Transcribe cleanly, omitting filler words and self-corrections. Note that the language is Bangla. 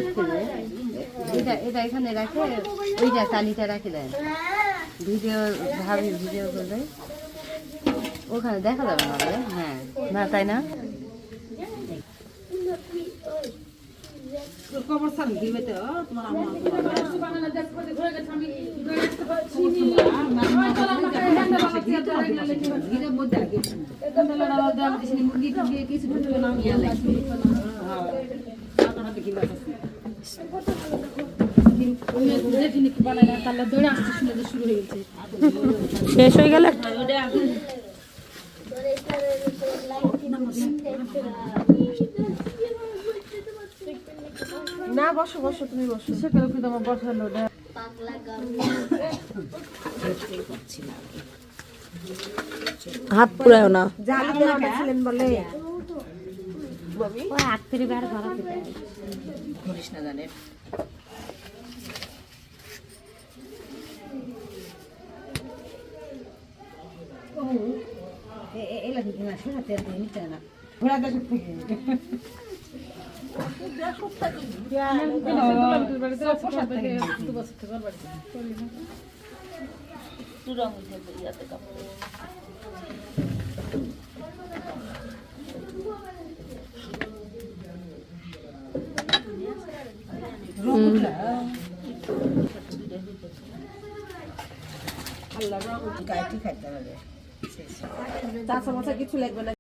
করছে যে এটা এটা এখানে রাখে ওইটা চালিটা রাখে দেন ভিডিও ভাবি ভিডিও করলে ওখানে দেখা যাবে না হ্যাঁ না তাই না কবর সাল দিবে তো তোমার আম্মা গিরে মধ্যে আগে কন্দলা দাও দিছি মুরগি টুগি কিছু ঢুকলো না ইয়া লাগবে হ্যাঁ আপনারা দেখি বাতাস দেখিনি কি বানায় না তাহলে দৌড়ে আসতে শুরু হয়ে গেছে শেষ হয়ে গেল না বসো বসো তুমি বসো সেগুলো কি তোমার বসালো হাত পুরাও না জালি ছিলেন বলে ওই হাত ফিরে বের ঘর করিস না জানেন এলা কি না শোনাতে নিতে না ঘোড়া দেশ থেকে আল্লাহ গাইটি খাইতে হবে কিছু লাগবে না